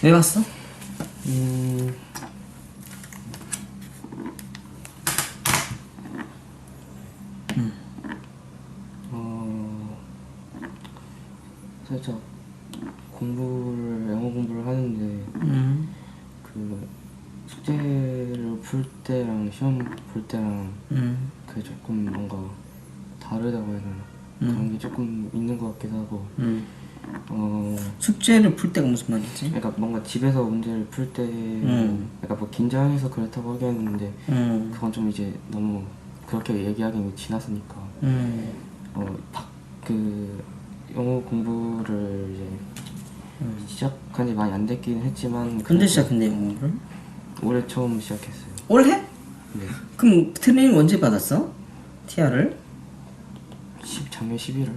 왜 봤어? 살짝 영어 공부를 하는데 그 숙제를 풀 때랑 시험 볼 때랑 그게 조금 뭔가 다르다고 해야 되나 그런 게 조금 있는 것 같기도 하고 숙제를 풀 때가 무슨 말이지? 그러니까 뭔가 집에서 문제를 풀 때 그러니까 뭐 긴장해서 그렇다고 하겠는데 그건 좀 이제 너무 그렇게 얘기하기는 지났으니까 그 영어 공부를 이제 시작한 지 많이 안 됐긴 했지만 언제 시작했는데 영어 공부를? 올해 처음 시작했어요. 올해? 네. 그럼 트레이닝 언제 받았어? TR을? 작년 11월?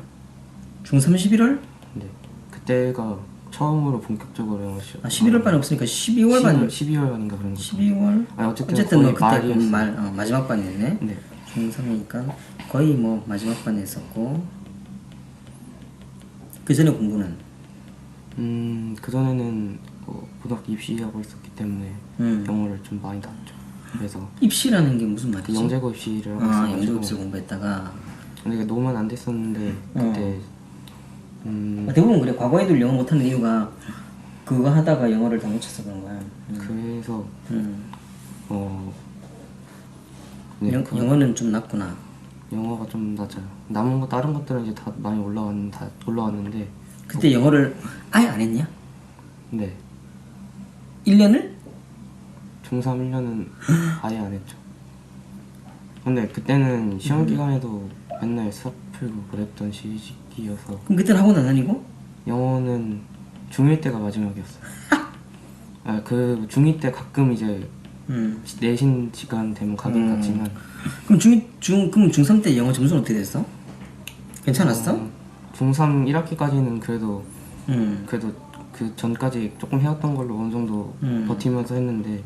중3 11월? 네. 그때가 처음으로 본격적으로 영어 시작. 11월 반이 없으니까 12월 반. 12월 반인가 그런 거. 12월? 아니 어쨌든 어쨌든 너 거의 그때 말이었어요. 마지막 반이었네. 네. 중3이니까 거의 뭐 마지막 반에 있었고. 그 전에 공부는? 그 전에는 고등학교 입시하고 있었기 때문에 영어를 좀 많이 나왔죠. 그래서 입시라는 게 무슨 말이지? 영재고 입시를 하고 있어가지고. 영재고 입시를 공부했다가. 근데 노만 안 됐었는데 그때 대부분 그래. 과거 애들 영어 못하는 이유가 그거 하다가 영어를 다 놓쳐서 그런 거야. 그래서 네, 영어는 좀 낮구나. 영어가 좀 낮아요. 남은 거 다른 것들은 이제 다 많이 올라왔는데 그때 영어를 아예 안 했냐? 네. 1년을? 중3 1년은 아예 안 했죠. 근데 그때는 시험 기간에도 맨날 수업 풀고 그랬던 시기여서. 그럼 그때는 학원 안 다니고? 영어는 중1 때가 마지막이었어요. 그 중2 때 가끔 이제 내신 시간 되면 가긴 갔지만. 그럼 그럼 중3 때 영어 점수는 어떻게 됐어? 괜찮았어? 중3 1학기까지는 그래도 그 전까지 조금 해왔던 걸로 어느 정도 버티면서 했는데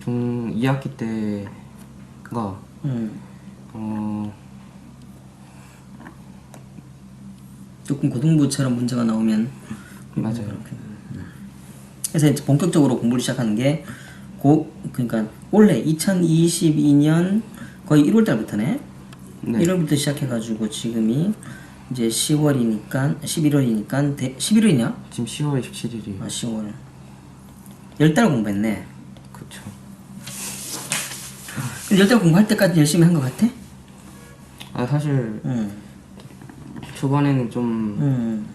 중 2학기 때가 조금 고등부처럼 문제가 나오면 맞아요. 그래서 이제 본격적으로 공부를 시작하는 게 그러니까 원래 2022년 거의 1월 달부터네. 네. 1월부터 시작해가지고 지금이 이제 10월이니까 11월이니까 11월이냐? 지금 10월 27일이. 10월. 10달 공부했네. 그쵸. 그럼 10달 공부할 때까지 열심히 한 것 같아? 사실 초반에는 좀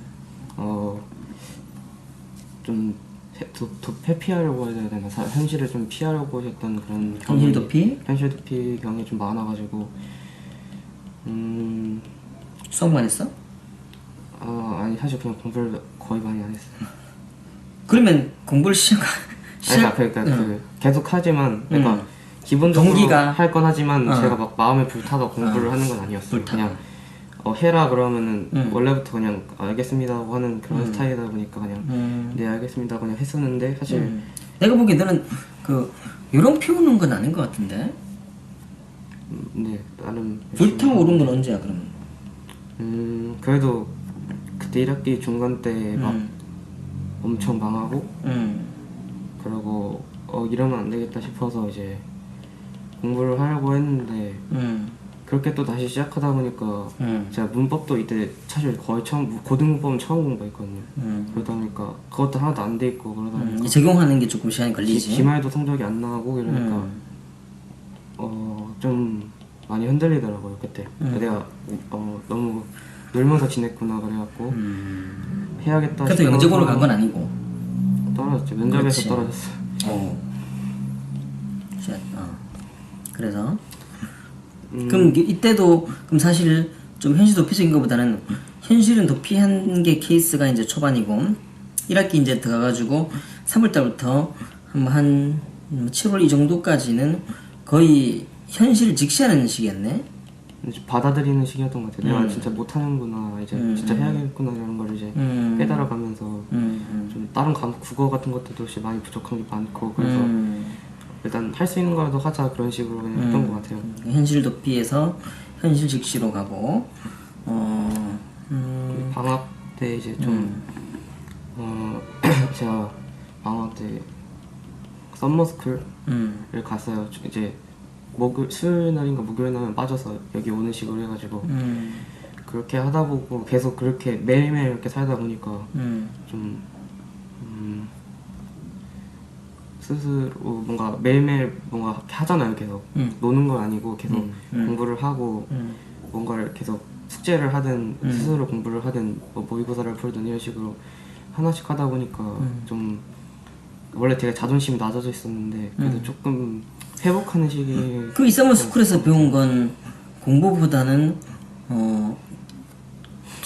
회피하려고 해야 되나 현실을 좀 피하려고 했던 그런 현실 도피? 현실 도피 경이 좀 많아가지고 수업만 했어? 아니 사실 그냥 공부를 거의 많이 안 했어요. 그러면 공부를 그러니까 계속 하지만 그러니까 기본적으로 동기가 할 건 하지만 제가 막 마음에 불타서 공부를 하는 건 아니었어요. 그냥 해라 그러면은 원래부터 그냥 알겠습니다 하고 하는 그런 스타일이다 보니까 그냥 네 알겠습니다 그냥 했었는데 사실 내가 보기엔 너는 그 요령 피우는 건 아닌 것 같은데. 네 나름 불타오른 건 언제야 그러면? 그래도 그때 1학기 중간 때 막 엄청 망하고 그리고 이러면 안 되겠다 싶어서 이제 공부를 하려고 했는데 그렇게 또 다시 시작하다 보니까 제가 문법도 이때 사실 거의 고등문법은 처음 공부했거든요. 그러다 보니까 그것도 하나도 안 돼 있고 그러다 보니까 적용하는 게 조금 시간이 걸리지. 기말도 성적이 안 나오고 이러니까 좀 많이 흔들리더라고요 그때. 내가 너무 놀면서 지냈구나 그래갖고 해야겠다. 그래도 영재고를 간 건 아니고 떨어졌죠. 면접에서 그렇지. 떨어졌어요. 그래서 그럼 이때도 그럼 사실 좀 현실 도피적인 것보다는 현실은 도피한 게 케이스가 이제 초반이고 1학기 이제 들어가가지고 3월달부터 한 7월 이 정도까지는 거의 현실을 직시하는 시기였네. 이제 받아들이는 시기였던 것 같아요. 내가 진짜 못하는구나 이제 진짜 해야겠구나 이런 걸 이제 깨달아가면서 좀 다른 과목 국어 같은 것들도 역시 많이 부족한 게 많고 그래서 일단 할 수 있는 거라도 하자 그런 식으로 그냥 했던 것 같아요. 현실 도피에서 현실 직시로 가고 방학 때 이제 좀 제가 방학 때 썸머스쿨을 갔어요. 이제 수요일 날인가 목요일 날은 빠져서 여기 오는 식으로 해가지고 그렇게 하다 보고 계속 그렇게 매일매일 이렇게 살다 보니까 좀 스스로 뭔가 매일매일 뭔가 하잖아요. 계속 노는 건 아니고 계속 공부를 하고 뭔가를 계속 숙제를 하든 스스로 공부를 하든 뭐 모의고사를 풀든 이런 식으로 하나씩 하다 보니까 좀 원래 되게 자존심이 낮아져 있었는데 그래도 조금 회복하는 시기. 그 이 서머스쿨에서 배운 건 공부보다는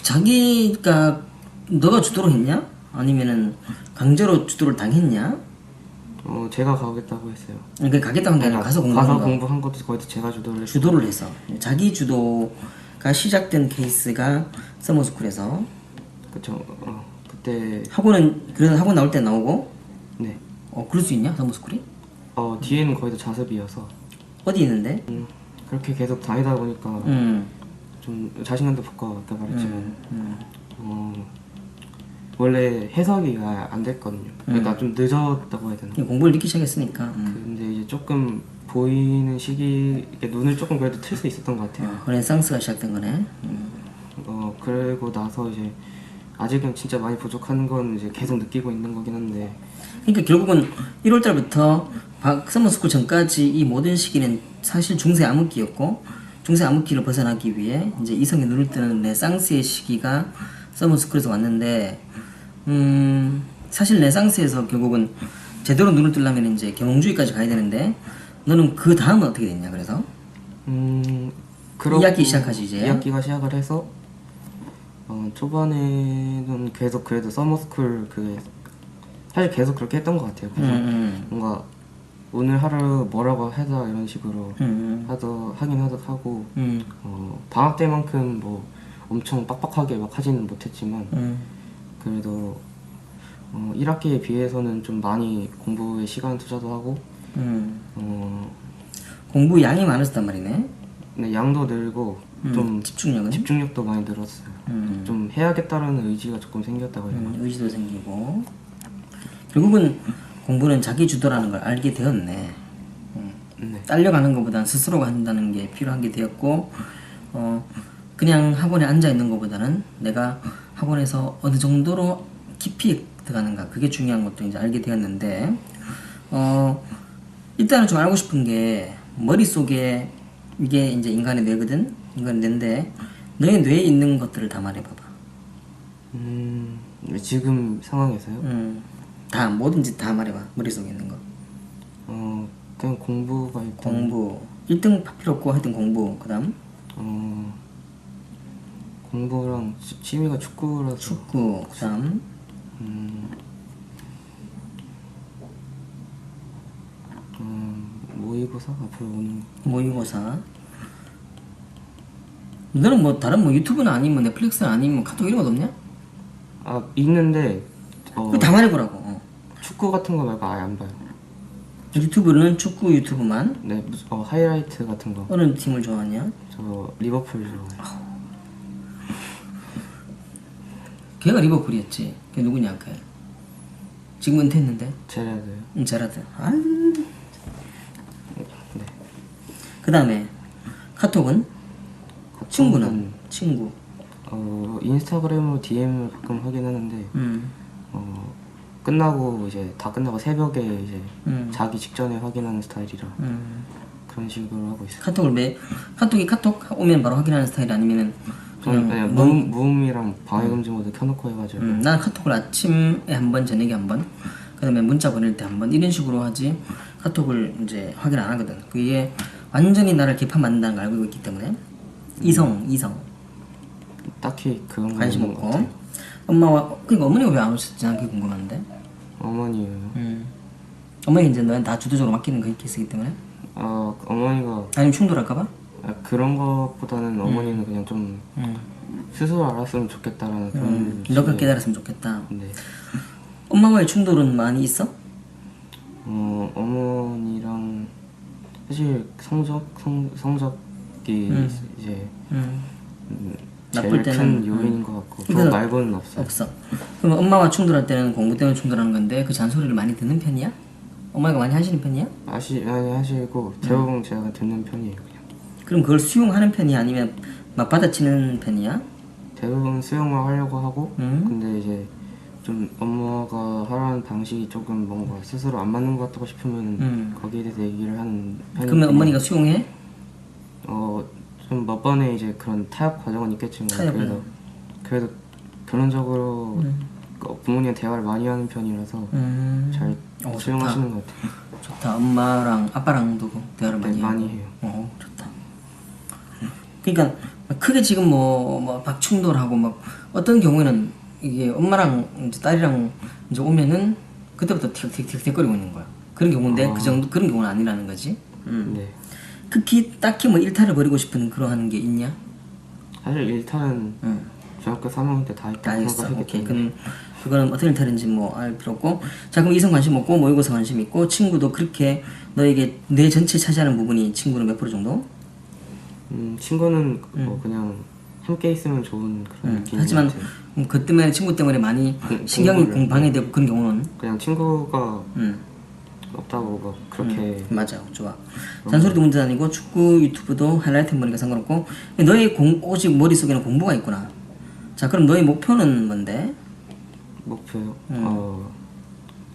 자기가 너가 주도를 했냐? 아니면은 강제로 주도를 당했냐? 제가 가겠다고 했어요. 그러니까 가겠다고 한 게 아니라 가서 공부하는 거. 공부한 것도 거의 다 제가 주도를 주도를 해서 자기 주도가 시작된 케이스가 서머스쿨에서. 그쵸. 그때 학원은 그래서 학원 나올 때 나오고. 네. 그럴 수 있냐 서머스쿨이? 뒤에는 거의 다 자습이어서 어디 있는데? 그렇게 계속 다니다 보니까 좀 자신감도 붙고 아까 말했지만 원래 해석이 안 됐거든요. 그러니까 좀 늦었다고 해야 되나? 공부를 늦기 시작했으니까. 근데 이제 조금 보이는 시기 이렇게 눈을 조금 그래도 틀 수 있었던 것 같아요. 르네상스가 시작된 거네. 그리고 나서 이제 아직은 진짜 많이 부족한 건 이제 계속 느끼고 있는 거긴 한데. 그러니까 결국은 1월 달부터 서머스쿨 전까지 이 모든 시기는 사실 중세 암흑기였고, 중세 암흑기를 벗어나기 위해 이제 이성의 눈을 뜨는 르네상스의 시기가 서머스쿨에서 왔는데, 사실 르네상스에서 결국은 제대로 눈을 뜨려면 이제 계몽주의까지 가야 되는데, 너는 그 다음은 어떻게 됐냐? 그래서 2학기 시작하지 이제. 2학기가 시작을 해서 초반에는 계속 그래도 서머스쿨 사실 계속 그렇게 했던 것 같아요. 그래서 뭔가 오늘 하루 뭐라고 하자 이런 식으로 하긴 하고 방학 때만큼 뭐 엄청 빡빡하게 막 하지는 못했지만 그래도 1학기에 비해서는 좀 많이 공부에 시간 투자도 하고 공부 양이 많았단 말이네. 네, 양도 늘고 좀 집중력도 많이 늘었어요. 좀 해야겠다라는 의지가 조금 생겼다고 해야 되나? 의지도 생기고 결국은 공부는 자기 주도라는 걸 알게 되었네. 딸려가는 것보다는 스스로가 한다는 게 필요한 게 되었고 그냥 학원에 앉아 있는 것보다는 내가 학원에서 어느 정도로 깊이 들어가는가 그게 중요한 것도 이제 알게 되었는데 일단은 좀 알고 싶은 게 머릿속에 이게 이제 인간의 뇌거든. 인간의 뇌인데 너의 뇌에 있는 것들을 다 말해봐봐. 지금 상황에서요? 다 뭐든지 다 말해봐. 머릿속에 있는 거. 그냥 공부가 일단 공부 1등 필요 없고 하여튼 공부. 그 다음 공부랑 취미가 축구라서 축구. 그 다음 모의고사 앞으로 오는 모의고사. 너는 뭐 다른 뭐 유튜브나 아니면 넷플릭스나 아니면 카톡 이런 거 없냐? 있는데 그거 다 말해보라고. 축구 같은 거 말고 아예 안 봐요. 유튜브는 축구 유튜브만. 네, 하이라이트 같은 거. 어느 팀을 좋아하냐? 저 리버풀 좋아해요. 걔가 리버풀이었지. 걔 누구냐 걔. 지금 은퇴했는데. 제라드요. 제라드. 네. 그 다음에 카톡은? 친구는? 친구. 인스타그램으로 DM을 가끔 하긴 하는데 끝나고 이제 다 끝나고 새벽에 이제 자기 직전에 확인하는 스타일이라 그런 식으로 하고 있어요. 카톡이 카톡 오면 바로 확인하는 스타일 아니면은 그냥 무음이랑 방해금지 모드 켜놓고 해가지고. 난 카톡을 아침에 한 번, 저녁에 한 번, 그다음에 문자 보낼 때 한 번 이런 식으로 하지 카톡을 이제 확인 안 하거든. 그게 완전히 나를 개판 만든다는 걸 알고 있기 때문에 이성 딱히 그런 관심 없고 엄마와 그러니까 어머니가 왜 안 오셨지? 난 그게 궁금한데. 어머니예요. 어머니 이제 너는 다 주도적으로 맡기는 그 케이스이기 때문에. 어머니가 아니면 충돌할까봐? 그런 것보다는 어머니는 그냥 좀 스스로 알았으면 좋겠다라는 그런. 너가 깨달았으면 좋겠다. 네. 엄마와의 충돌은 많이 있어? 어머니랑 사실 성적이 이제 제일 때는 큰 요인인 것 같고 그거 그래서 말고는 없어요. 없어. 그럼 엄마와 충돌할 때는 공부 때문에 충돌하는 건데 그 잔소리를 많이 듣는 편이야? 엄마가 많이 하시는 편이야? 많이 하시고 대부분 제가 듣는 편이에요. 그냥 그럼 그걸 수용하는 편이야? 아니면 막 받아치는 편이야? 대부분 수영을 하려고 하고 음. 근데 이제 좀 엄마가 하라는 방식이 조금 뭔가 스스로 안 맞는 것 같다고 싶으면 거기에 대해서 얘기를 하는 편이에요. 그러면 어머니가 수용해? 좀 몇 번의 이제 그런 타협 과정은 있겠지만 타협은. 그래도 결론적으로 부모님과 대화를 많이 하는 편이라서 잘 수용하시는 것 같아요. 좋다. 엄마랑 아빠랑도 대화를 많이 하고. 많이 해요. 좋다. 그러니까 크게 지금 막 충돌하고 막 어떤 경우에는 이게 엄마랑 이제 딸이랑 이제 오면은 그때부터 틱틱틱틱거리고 있는 거야. 그런 경우인데 그 정도 그런 경우는 아니라는 거지. 네. 딱히 뭐 일탈을 벌이고 싶은 그러한 게 있냐? 사실 일탈은 중학교 3학년 때 다 다 했다고 했어. 생각하기 오케이. 때문에 그럼 그거는 어떤 일탈인지 뭐 알 필요 없고. 자, 그럼 이성 관심 없고 모의고사 관심 있고 친구도 그렇게 너에게 뇌 전체 차지하는 부분이 친구는 몇 프로 정도? 친구는 뭐 그냥 함께 있으면 좋은 그런 느낌인 하지만 것 같아요. 그 때문에 친구 때문에 많이 신경이 방해되고 그런 경우는 그냥 친구가 없다고 막 그렇게 맞아. 좋아. 잔소리도 문제 아니고 축구 유튜브도 하이라이트 보니까 상관없고 너의 오직 머릿속에는 공부가 있구나. 자, 그럼 너의 목표는 뭔데? 목표요.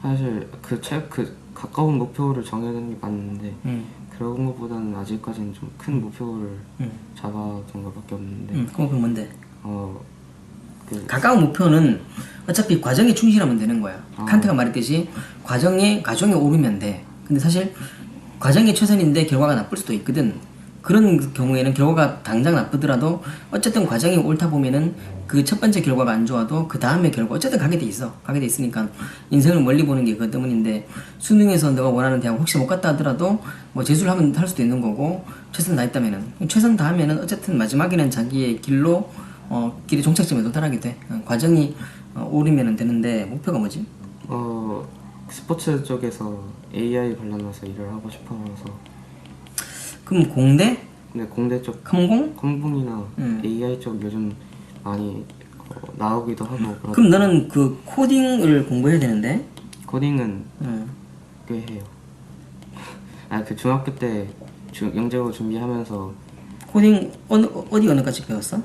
사실 그 가까운 목표를 정해놓는 게 맞는데 그런 것보다는 아직까지는 좀 큰 목표를 잡아둔 것밖에 없는데 그 목표 뭔데? 그 가까운 목표는 어차피 과정에 충실하면 되는 거야. 칸트가 말했듯이 과정에 오르면 돼. 근데 사실 과정이 최선인데 결과가 나쁠 수도 있거든. 그런 경우에는 결과가 당장 나쁘더라도 어쨌든 과정이 옳다 보면은 그 첫 번째 결과가 안 좋아도 그 다음에 결과 어쨌든 가게 돼 있어. 가게 돼 있으니까 인생을 멀리 보는 게 그것 때문인데 수능에서 너가 원하는 대학 혹시 못 갔다 하더라도 뭐 재수를 하면 할 수도 있는 거고 최선 다했다면은 최선 다하면은 어쨌든 마지막에는 자기의 길로 길의 종착점에 도달하게 돼. 과정이 오르면은 되는데 목표가 뭐지? 스포츠 쪽에서 AI 관련해서 일을 하고 싶어서 그럼 공대? 근데 공대 쪽 컴공? 컴공이나 AI 쪽 요즘 많이 나오기도 하고 그럼 너는 그 코딩을 공부해야 되는데? 코딩은 꽤 해요. 그 중학교 때 영재고 준비하면서 코딩 어디까지 배웠어?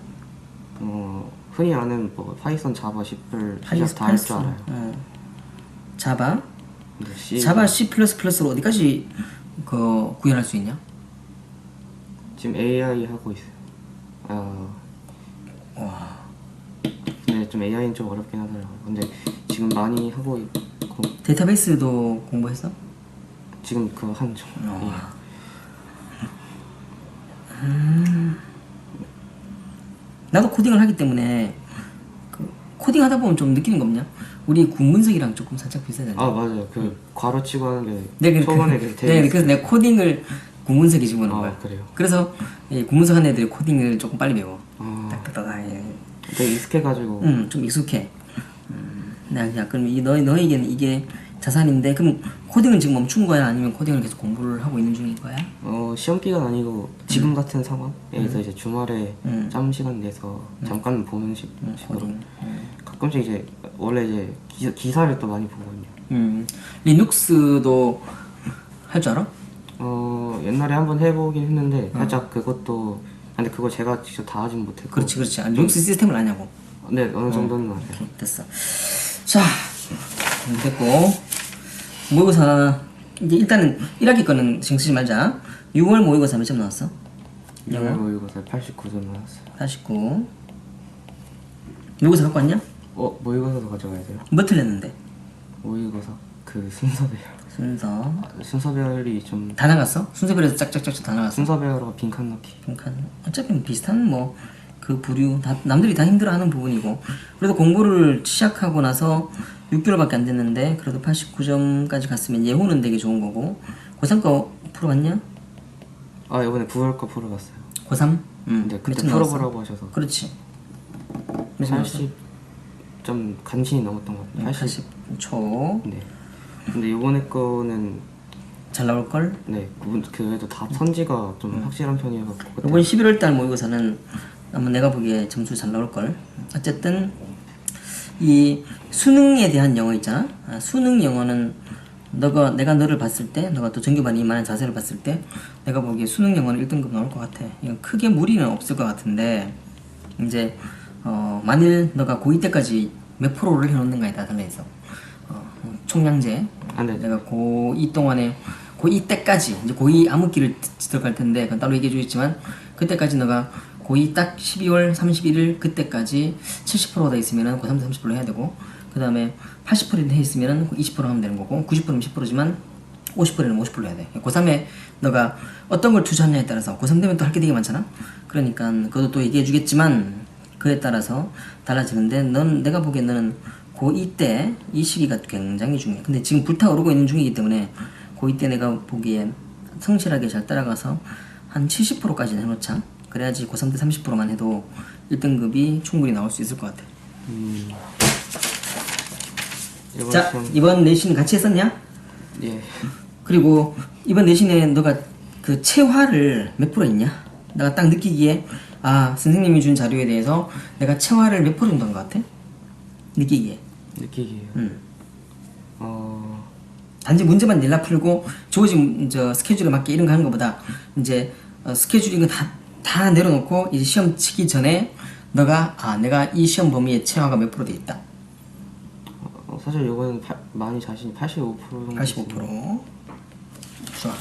흔히 아는 뭐 파이썬, 자바, C++ 시작 다 할 줄 알아요. 자바? 근데 C 자바 C++로 어디까지 그 구현할 수 있냐? 지금 AI 하고 있어요. 근데 좀 AI는 좀 어렵긴 하더라고요. 근데 지금 많이 하고 있고 데이터베이스도 공부했어? 지금 그 한 중. 나도 코딩을 하기 때문에 그 코딩 하다 보면 좀 느끼는 거 없냐? 우리 군문석이랑 조금 살짝 비슷하잖아. 맞아요. 그 괄호치고 하는 네, 게 초반에 그래서 내가 코딩을 군문석에 집어넣은 거야. 그래요? 그래서 군문석 하는 애들이 코딩을 조금 빨리 배워. 딱딱딱. 되게 익숙해가지고. 좀 익숙해. 야, 그럼 너에게는 이게 자산인데, 그럼 코딩은 지금 멈춘 거야? 아니면 코딩을 계속 공부를 하고 있는 중인 거야? 시험 기간 아니고 지금 같은 상황에서 이제 주말에 짬 시간 내서 잠깐 보는 식으로. 코딩. 가끔씩 이제 원래 이제 기사를 또 많이 보거든요. 리눅스도 할 줄 알아? 옛날에 한번 해보긴 했는데 살짝 그것도 근데 그거 제가 직접 다 하진 못했고. 그렇지. 리눅스 시스템을 아냐고. 네, 어느 정도는 알아요. 오케이, 됐어. 자, 됐고 모의고사 이제 일단은 1학기 거는 신경 쓰지 말자. 6월 모의고사 몇 점 나왔어? 6월 모의고사 89점 나왔어요. 89. 모의고사 갖고 왔냐? 모의고사도 가져가야 돼요? 뭐 틀렸는데? 모의고사 그 순서별. 순서별이 좀 다 나갔어? 순서별에서 짝짝짝짝 다 나갔어? 순서별로 빈칸 넣기. 빈칸. 어차피 비슷한 뭐 그 부류 다 남들이 다 힘들어하는 부분이고 그래도 공부를 시작하고 나서 6개월밖에 안 됐는데 그래도 89점까지 갔으면 예후는 되게 좋은 거고 고3 거 풀어봤냐? 이번에 9월 거 풀어봤어요. 고3? 근데 그때 풀어보라고 하셔서. 그렇지. 80점 간신히 넘었던 것 같아요. 80초. 네. 근데 이번에 거는 잘 나올걸? 네, 그래도 답 선지가 좀 확실한 편이어서 이번 11월달 모의고사는 아마 내가 보기에 점수 잘 나올 걸. 어쨌든 이 수능에 대한 영어 있잖아. 수능 영어는 내가 너를 봤을 때, 너가 또 정규반에 임하는 자세를 봤을 때, 내가 보기에 수능 영어는 1등급 나올 것 같아. 이건 크게 무리는 없을 것 같은데, 이제 만일 너가 고2 때까지 몇 프로를 해놓는가에 다 달려있어. 총량제. 네. 내가 고2 동안에 고2 때까지 이제 고2 암흑기를 들어갈 텐데 그건 따로 얘기해 주겠지만 그때까지 너가 고2 딱 12월 31일 그때까지 70%가 돼 있으면은 고3 때 30% 해야 되고 그 다음에 80% 돼 있으면은 20% 하면 되는 거고 90%면 10%지만 50%는 50% 해야 돼. 고3에 너가 어떤 걸 투자하느냐에 따라서 고3 되면 또 할 게 되게 많잖아. 그러니까 그것도 또 얘기해 주겠지만 그에 따라서 달라지는데 내가 보기엔 너는 고2 때 이 시기가 굉장히 중요해. 근데 지금 불타오르고 있는 중이기 때문에 고2 때 내가 보기엔 성실하게 잘 따라가서 한 70%까지는 해놓자. 그래야지 고3 때 30%만 해도 1등급이 충분히 나올 수 있을 것 같아. 자, 이번 내신 같이 했었냐? 예. 그리고 이번 내신에 너가 그 체화를 몇 프로 했냐? 내가 딱 느끼기에 선생님이 준 자료에 대해서 내가 체화를 몇 프로 정도 한 것 같아? 느끼기에. 단지 문제만 낼라 풀고 주어진 스케줄에 맞게 이런 거 하는 것보다 이제 스케줄인 거 다 내려놓고 이제 시험 치기 전에 너가 내가 이 시험 범위에 체화가 몇 프로 돼 있다. 사실 이거는 많이 자신이 85% 정도. 85%. 좋아.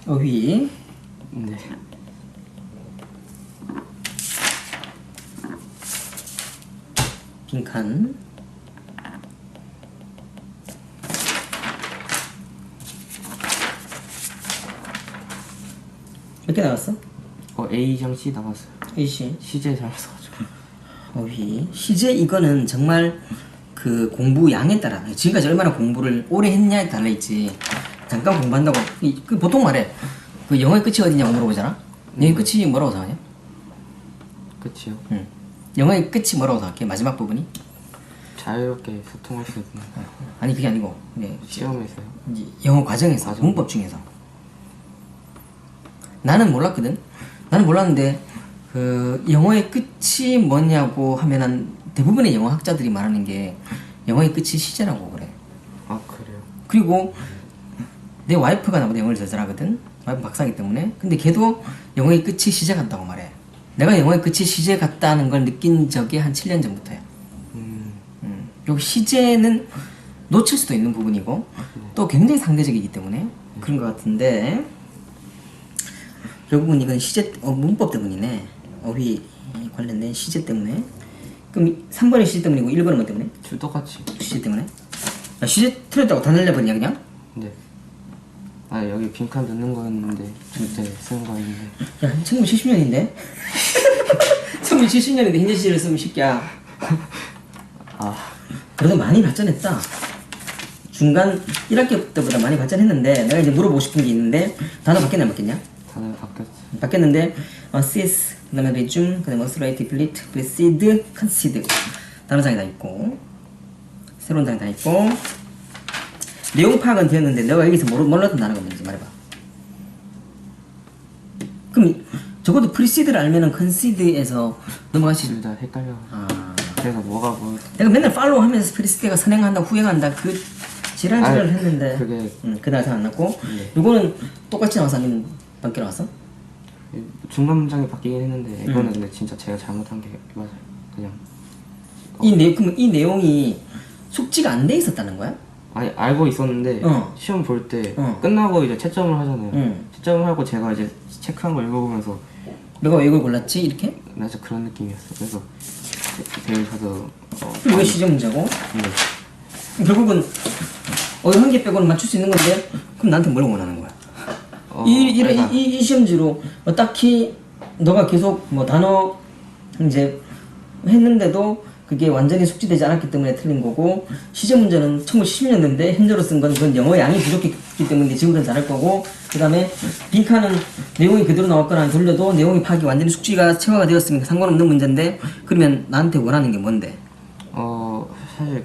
어휘. 네. 빈칸. 몇 개 나왔어? A장 C 나왔어요. A씨. 시제 잘 써가지고. 어휘. 시제 이거는 정말 그 공부 양에 따라 지금까지 얼마나 공부를 오래 했냐에 달려있지. 잠깐 공부한다고 그 보통 말해 그 영어의 끝이 어디냐고 물어보잖아. 영어의 끝이 뭐라고 생각하냐? 끝이요? 응. 영어의 끝이 뭐라고 생각해? 마지막 부분이? 자유롭게 소통할 수 있는. 아니 그게 아니고 시험에서요? 이제 영어 과정에서 문법 중에서 나는 몰랐거든. 나는 몰랐는데 그 영어의 끝이 뭐냐고 하면은 대부분의 영어 학자들이 말하는 게 영어의 끝이 시제라고 그래. 아 그래요? 그리고 내 와이프가 나보다 영어를 잘 잘하거든. 와이프 박사이기 때문에. 근데 걔도 영어의 끝이 시제 같다고 말해. 내가 영어의 끝이 시제 같다는 걸 느낀 적이 한 7년 전부터야. 요 시제는 놓칠 수도 있는 부분이고 또 굉장히 상대적이기 때문에 그런 것 같은데 결국은 이건 시제 문법 때문이네. 어휘 관련된 시제 때문에. 그럼 3번이 시제 때문이고 1번은 뭐 때문에? 둘 똑같이. 시제 때문에? 시제 틀렸다고 다 날려버리냐 그냥? 네. 여기 빈칸 넣는 거였는데 절대 쓰는 거였는데. 야 1970년인데? 1970년인데 현재 시제를 쓰면 쉽냐? 그래도 많이 발전했다. 중간 1학기 때보다 많이 발전했는데 내가 이제 물어보고 싶은 게 있는데 단어 바뀌었나 안 바뀌었냐? 단어 바뀌었어. 바뀌었는데 cease, 그 다음에 resume, 그 다음에 authority, delete, proceed, concede 단어 장이 다 있고 새로운 장이 다 있고 내용 파악은 되었는데 내가 여기서 몰랐던 단어가 뭔지 말해봐. 그럼 적어도 proceed를 알면은 concede에서 넘어갈 수 있... 둘 다 헷갈려. 그래서 뭐가 뭐. 내가 맨날 팔로우 하면서 proceed가 선행한다 후행한다 그 지랄지랄을 했는데 그게 그날 생각 안 났고 이거는 똑같이 나와서 아니면 바뀌어 나왔어? 중간 문장이 바뀌긴 했는데 이거는 근데 진짜 제가 잘못한 게 맞아요. 그냥 그럼 이 내용이 숙지가 안 돼 있었다는 거야? 아니 알고 있었는데 시험 볼 때 끝나고 이제 채점을 하잖아요. 채점을 하고 제가 이제 체크한 거 읽어보면서 내가 왜 이걸 골랐지? 이렇게? 맞아 그런 느낌이었어. 그래서 제일 저도 이거 시제 문제고 네. 결국은 한 개 빼고는 맞출 수 있는 건데 그럼 나한테 뭘 원하는 거야? 이 시험지로 딱히 너가 계속 뭐 단어 이제 했는데도 그게 완전히 숙지되지 않았기 때문에 틀린 거고 시제 문제는 1970년대인데 현재로 쓴 건 그건 영어 양이 부족했기 때문에 지금은 잘할 거고 그 다음에 빈칸은 내용이 그대로 나왔거나 안 돌려도 내용이 파악이 완전히 숙지가 체화가 되었으면 상관없는 문제인데 그러면 나한테 원하는 게 뭔데? 사실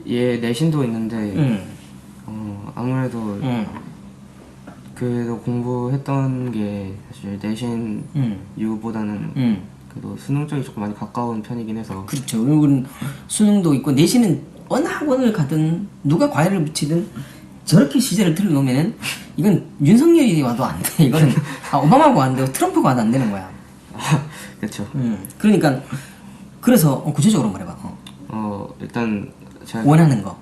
얘 내신도 있는데 아무래도 그래도 공부했던 게 사실 내신 유보다는 그래도 수능 쪽이 조금 많이 가까운 편이긴 해서. 그렇죠. 그리고 수능도 있고 내신은 어느 학원을 가든 누가 과외를 붙이든 저렇게 시제를 틀어놓으면은 이건 윤석열이 와도 안 돼. 이거는 오바마가 와도 안 되고 트럼프가 와도 안 되는 거야. 그렇죠. 그러니까 그래서 구체적으로 말해봐. 일단 제가 원하는 거.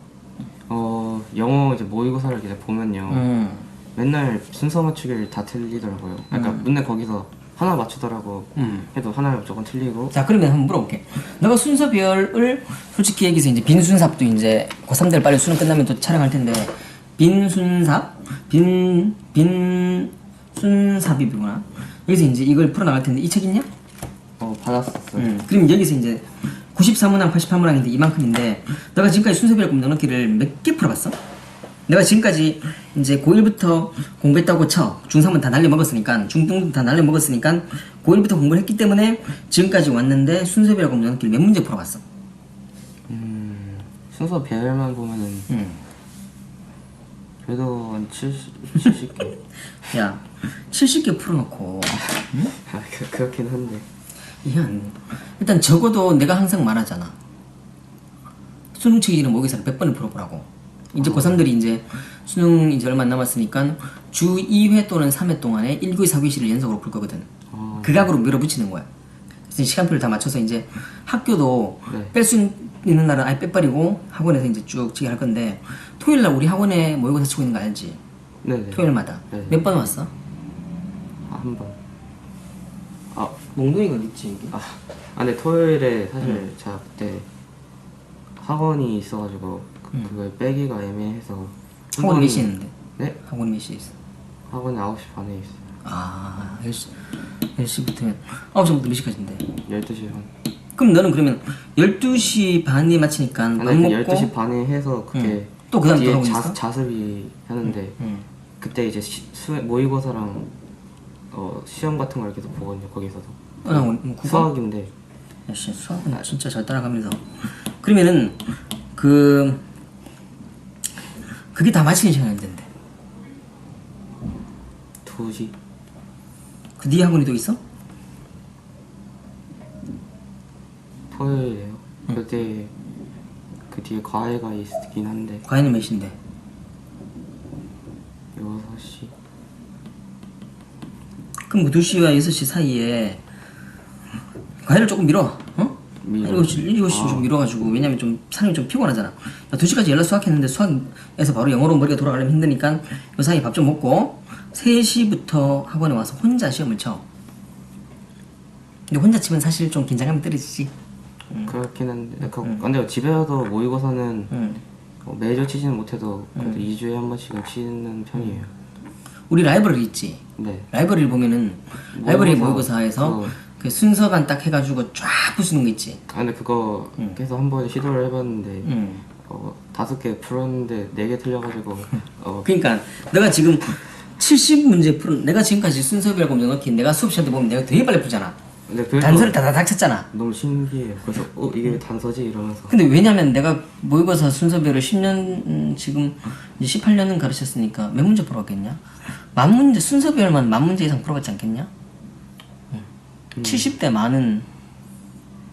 영어 이제 모의고사를 이제 보면요. 맨날 순서 맞추기를 다 틀리더라고요. 그러니까 맨날 거기서 하나 맞추더라고. 해도 하나를 무조건 틀리고. 자, 그러면 한번 물어볼게. 너가 순서별을 솔직히 여기서 이제 빈순삽도 이제 고3들 빨리 수능 끝나면 또 촬영할 텐데 빈순삽? 빈순삽이구나. 여기서 이제 이걸 풀어나갈 텐데 이 책 있냐? 받았었어요. 그럼 여기서 이제 93문항, 88문항인데 이만큼인데 너가 지금까지 순서별 공정넣기를 몇 개 풀어봤어? 내가 지금까지 이제 고1부터 공부했다고 쳐. 중3은 다 날려먹었으니까 중등도 다 날려먹었으니까 고1부터 공부를 했기 때문에 지금까지 왔는데 순서별 공정넣기를 몇 문제 풀어봤어? 순서 배열만 보면은 그래도 한 70개. 야 70개 풀어놓고 그렇긴 한데. 일단 적어도 내가 항상 말하잖아. 수능 치기는 모의고사를 100번을 풀어보라고. 이제 고3들이 이제 수능 이제 얼마 안 남았으니까 주 2회 또는 3회 동안에 1교시 4교시를 연속으로 풀 거거든. 그 각으로 밀어붙이는 거야. 그래서 시간표를 다 맞춰서 이제 학교도 뺄 수 있는 날은 아예 빼버리고 학원에서 이제 쭉 치게 할 건데 토요일 날 우리 학원에 모의고사 치고 있는 거 알지? 네네. 토요일마다. 네. 몇 번 왔어? 한 번. 몽둥이가 있지 이게. 근데 토요일에 사실 제가 그때 학원이 있어가지고 그걸 빼기가 애매해서. 학원이 몇 시에 있는데? 네? 학원이 몇 시에 있어? 학원이 9시 반에 있어요. 10시부터 9시부터 몇 시까지인데? 12시 반. 그럼 너는 그러면 12시 반에 마치니까 밥 아니, 먹고 12시 반에 해서 그게 또 그다음 또 뒤에 하고 있어? 자습이 하는데 그때 이제 모의고사랑 시험 같은 걸 계속 보거든요. 거기서도. 국어? 수학인데. 야씨 수학은 진짜 잘 따라가면서 그러면은 그게 다 마치는 시간이 언젠데? 2시. 그 네 학원이 또 있어? 토요일에요. 그때 그 뒤에 과외가 있긴 한데. 과외는 몇 시인데? 6시. 그럼 그 2시와 6시 사이에 과외를 조금 미뤄. 7시 좀 미뤄가지고 왜냐면 좀 사람이 좀 피곤하잖아. 2시까지 연락 수학했는데 수학에서 바로 영어로 머리가 돌아가려면 힘드니까 그 사이에 밥 좀 먹고 3시부터 학원에 와서 혼자 시험을 쳐. 근데 혼자 치면 사실 좀 긴장감이 떨어지지. 그렇긴 한데 근데 집에서도 모의고사는 매주 치지는 못해도 그래도 2주에 한 번씩은 치는 편이에요. 우리 라이브러리 있지? 네. 라이브러리 보면은 라이브러리 모의고사에서 그 순서만 딱 해가지고 쫙 부수는 거 있지? 근데 그거 계속 한 번 시도를 해봤는데 5개 풀었는데 4개 틀려가지고 그러니까 내가 지금 70문제 풀은 내가 지금까지 순서별 검정 넣기 내가 수업 시간 때 보면 내가 되게 빨리 풀잖아. 근데 그래도 단서를 다다닥 쳤잖아. 너무 신기해요. 그래서 이게 왜 단서지 이러면서. 근데 왜냐면 내가 모의고사 순서별을 10년 지금 이제 18년은 가르쳤으니까 몇 문제 풀었겠냐? 만 문제 순서별만 만 문제 이상 풀어봤지 않겠냐? 70대 만은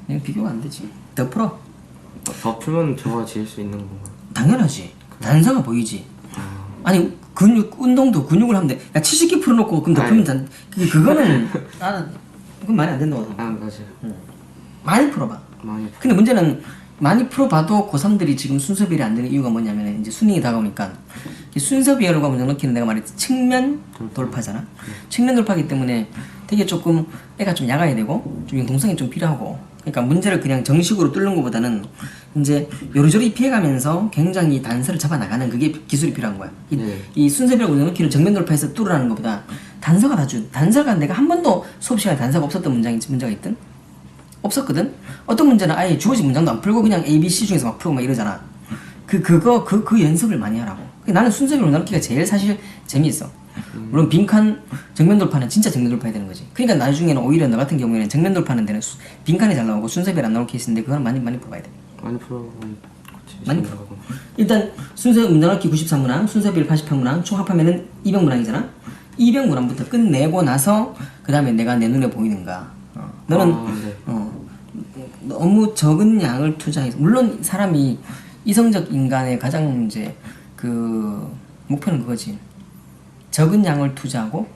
그냥 비교가 안 되지. 더 풀어. 더 풀면 좋아질 수 있는 건가요? 당연하지. 단서가 보이지. 아니 운동도 근육을 하면 돼. 야 70개 풀어놓고 그럼 더 풀면 그거는 나는 그건 말이 안 된다고 생각해. 맞아요. 많이 풀어봐. 많이. 근데 문제는 많이 풀어봐도 고3들이 지금 순서별이 안 되는 이유가 뭐냐면 이제 수능이 다가오니까 순서별과 먼저 넣기는 내가 말했지 측면 돌파잖아. 측면 돌파기 때문에 되게 조금 애가 좀 약아야 되고 좀 융통성이 좀 필요하고 그러니까 문제를 그냥 정식으로 뚫는 것보다는 이제 요리조리 피해가면서 굉장히 단서를 잡아 나가는 그게 기술이 필요한 거야. 이 순서별 먼저 넣기를 정면 돌파해서 뚫으라는 것보다 단서가 내가 한 번도 수업 시간에 단서가 없었던 문제가 있든 없었거든. 어떤 문제는 아예 주어진 문장도 안 풀고 그냥 A, B, C 중에서 막 풀고 막 이러잖아. 그 연습을 많이 하라고. 나는 순서별 넣기가 제일 사실 재미있어. 물론 빈칸 정면 돌파는 진짜 정면 돌파해야 되는 거지. 그러니까 나중에는 오히려 너 같은 경우에는 정면 돌파는 되는 빈칸이 잘 나오고 순서별 안 나올 케이스인데 그건 많이 풀어봐야 돼. 많이 풀어보면 많이 재밌는 풀어. 거구나. 일단 순서 문장읽기 93문항, 순서비를 88문항, 총 합하면은 200문항이잖아. 200문항부터 끝내고 나서 그 다음에 내가 내 눈에 보이는가. 너는 네. 너무 적은 양을 투자해서 물론 사람이 이성적 인간의 가장 이제 그 목표는 그거지. 적은 양을 투자하고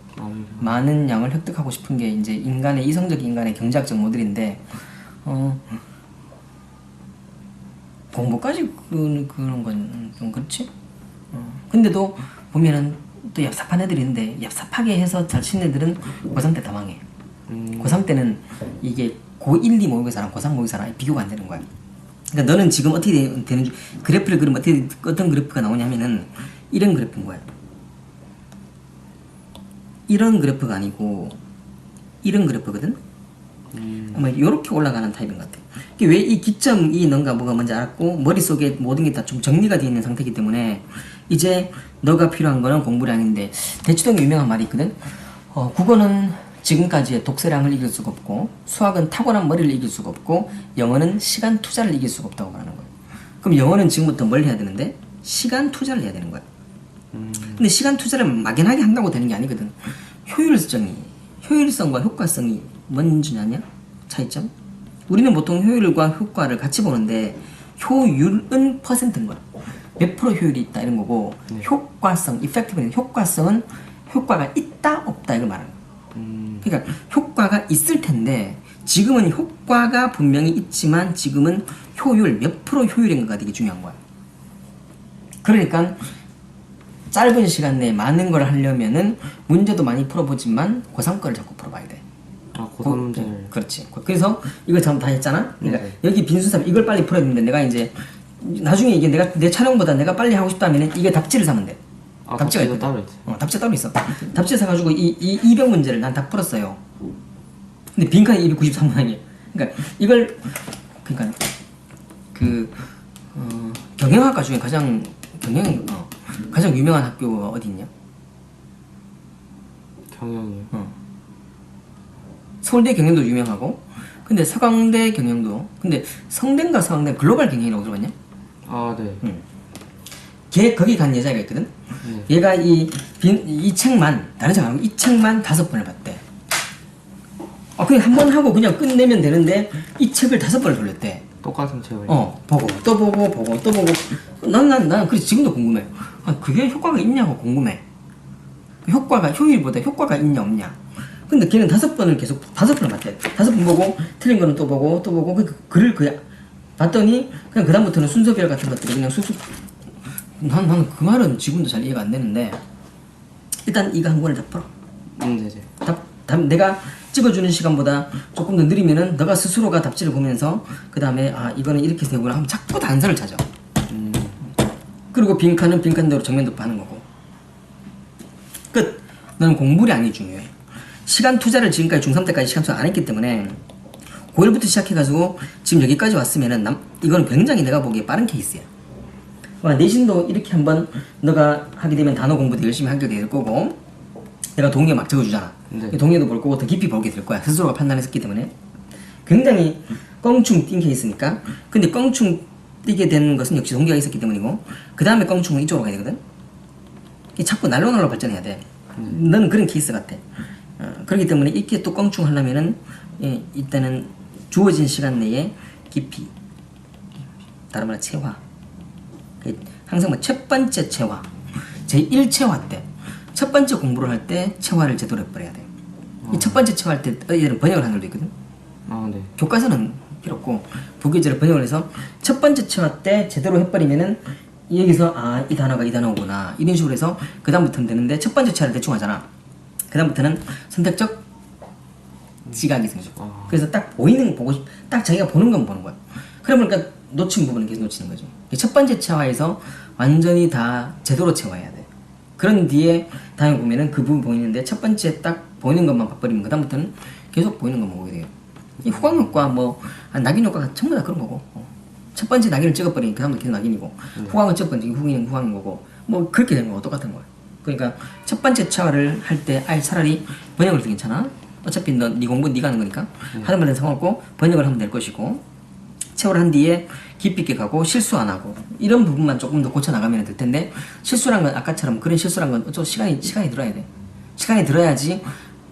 많은 양을 획득하고 싶은 게 이제 인간의 이성적 인간의 경제학적 모델인데 공부까지 그런 건 좀 그렇지. 근데도 보면은 또 얍삽한 애들이 있는데 얍삽하게 해서 잘 치는 애들은 고3 때 다 망해. 고3 때는 이게 고1, 2 모의고사랑 고3 모의고사랑 비교가 안 되는 거야. 그러니까 너는 지금 어떻게 되는지 그래프를 그리면 어떤 그래프가 나오냐면은 이런 그래프인 거야. 이런 그래프가 아니고 이런 그래프거든. 아마 이렇게 올라가는 타입인 것 같아. 왜 이 기점이 뭔가 뭐가 뭔지 알았고 머릿속에 모든 게 다 좀 정리가 되어 있는 상태이기 때문에 이제 너가 필요한 거는 공부량인데 대치동에 유명한 말이 있거든. 국어는 지금까지의 독서량을 이길 수가 없고 수학은 타고난 머리를 이길 수가 없고 영어는 시간 투자를 이길 수가 없다고 말하는 거야. 그럼 영어는 지금부터 뭘 해야 되는데 시간 투자를 해야 되는 거야. 근데 시간 투자를 막연하게 한다고 되는 게 아니거든. 효율성과 효과성이 뭔지 아냐? 차이점? 우리는 보통 효율과 효과를 같이 보는데 효율은 퍼센트인 거야. 몇 프로 효율이 있다 이런 거고 효과성, effectiveness, 효과성은 효과가 있다 없다 이걸 말하는 거야. 그러니까 효과가 있을 텐데 지금은 효과가 분명히 있지만 지금은 효율, 몇 프로 효율인가가 되게 중요한 거야. 그러니까 짧은 시간 내에 많은 걸 하려면은 문제도 많이 풀어보지만 고3 거를 자꾸 풀어봐야 돼. 고3 문제를. 그렇지. 그래서 이걸 전부 다 했잖아. 그러니까 네. 여기 빈수삽 이걸 빨리 풀어야 되는데 내가 이제 나중에 이게 내 촬영보다 내가 빨리 하고 싶다면 이게 답지를 사면 돼. 답지가 답지가 있거든. 따로 있어. 답지가 따로 있어. 답지 사가지고 이 200문제를 난 다 풀었어요. 근데 빈칸이 293문항이에요. 그러니까 이걸 그러니까 경영학과 중에 가장 유명한 학교가 어디 있냐? 경영이요. 서울대 경영도 유명하고, 근데 서강대 경영도, 근데 성대인가 서강대 글로벌 경영이라고 들어봤냐? 아, 네. 걔 거기 간 여자가 있거든. 얘가 이 책만 다른 책 아니고 이 책만 5번을 봤대. 그냥 한 번 하고 그냥 끝내면 되는데 이 책을 5번을 돌렸대. 똑같은 책을. 보고 또 보고 또 보고. 난 그래서 지금도 궁금해. 그게 효과가 있냐고 궁금해. 효율보다 효과가 있냐 없냐. 근데 걔는 5번을 계속 5번을 봤대. 5번 보고 틀린 거는 또 보고 그 글을 그냥 봤더니 그냥 그 다음부터는 순서별 같은 것들이 그냥 쑥쑥. 난 그 말은 지금도 잘 이해가 안 되는데 일단 이거 한 권을 다 풀어. 네네. 내가 찍어주는 시간보다 조금 더 느리면은 너가 스스로가 답지를 보면서 그 다음에 이거는 이렇게 되구나 하면 자꾸 단서를 찾아. 그리고 빈칸은 빈칸대로 정면 도파하는 거고. 끝. 너는 공부량이 중요해. 시간 투자를 지금까지 중3 때까지 시간 투자 안 했기 때문에 고1부터 시작해가지고 지금 여기까지 왔으면은 이건 굉장히 내가 보기에 빠른 케이스야. 내신도 이렇게 한번 너가 하게 되면 단어 공부도 열심히 하게 될 거고 내가 동의어 막 적어주잖아. 네. 동의어도 볼 거고 더 깊이 보게 될 거야. 스스로가 판단했기 때문에 굉장히 껑충 뛴 케이스니까. 근데 껑충 뛰게 되는 것은 역시 동기가 있었기 때문이고 그 다음에 껑충은 이쪽으로 가야 되거든. 자꾸 날로 발전해야 돼. 너는 그런 케이스 같아. 그렇기 때문에 이렇게 또 껑충 하려면은 일단은 주어진 시간 내에 깊이, 다른 말로 체화. 항상 첫 번째 체화, 제1체화 때 첫 번째 공부를 할 때 체화를 제대로 해버려야 돼. 이 첫 번째 체화할 때 얘들은 번역을 하는 애도 있거든. 네. 교과서는 필요 없고 부교재를 번역을 해서 첫 번째 체화 때 제대로 해버리면은 여기서 이 단어가 이 단어구나 이런 식으로 해서 그 다음부터는 되는데 첫 번째 체화를 대충 하잖아. 그 다음부터는 선택적 지각이 생겨. 그래서 딱 딱 자기가 보는 건 보는 거야. 그러니까 놓친 부분은 계속 놓치는 거죠. 첫 번째 체화에서 완전히 다 제대로 체화해야 돼. 그런 뒤에 다음에 보면은 그 부분 보이는데 첫 번째 딱 보이는 것만 봐버리면 그 다음부터는 계속 보이는 것만 보게 돼요. 이 후광효과 낙인효과가 전부 다 그런 거고. 첫 번째 낙인을 찍어버리니까 그 다음부터 계속 낙인이고 후광을 찍어버리니까 후광은 후광인 거고 그렇게 되는 거고 똑같은 거야. 그러니까 첫 번째 체화를 할 때 차라리 번역을 해도 괜찮아. 어차피 네 공부 네가 하는 거니까 하는 말은 상관없고 번역을 하면 될 것이고 체화를 한 뒤에 깊이 있게 가고 실수 안 하고 이런 부분만 조금 더 고쳐 나가면 될 텐데 실수란 건 아까처럼 그런 실수란 건 좀 시간이 들어야 돼. 시간이 들어야지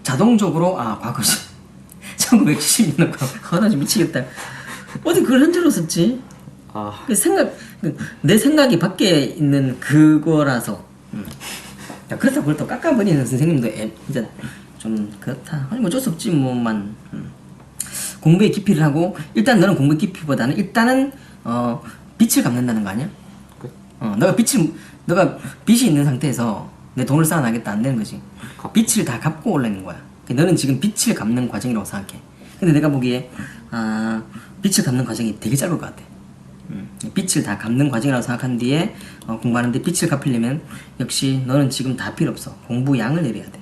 자동적으로 과거 1970년 거 나 좀 미치겠다. 어디 그걸 현재로 썼지? 내 생각이 밖에 있는 그거라서. 야, 그렇다고 그걸 또 깎아버리는 선생님도 진짜 좀 그렇다. 아니 뭐 어쩔 수 없지 뭐만. 공부의 깊이를 하고 일단 너는 공부의 깊이보다는 일단은 빚을 갚는다는 거 아니야? 너가 빚이 있는 상태에서 내 돈을 쌓아나겠다 안 되는 거지. 빚을 다 갚고 올라있는 거야. 너는 지금 빚을 갚는 과정이라고 생각해. 근데 내가 보기에 빚을 갚는 과정이 되게 짧을 것 같아. 빚을 다 갚는 과정이라고 생각한 뒤에 공부하는데 빚을 갚으려면 역시 너는 지금 다 필요 없어. 공부 양을 내려야 돼.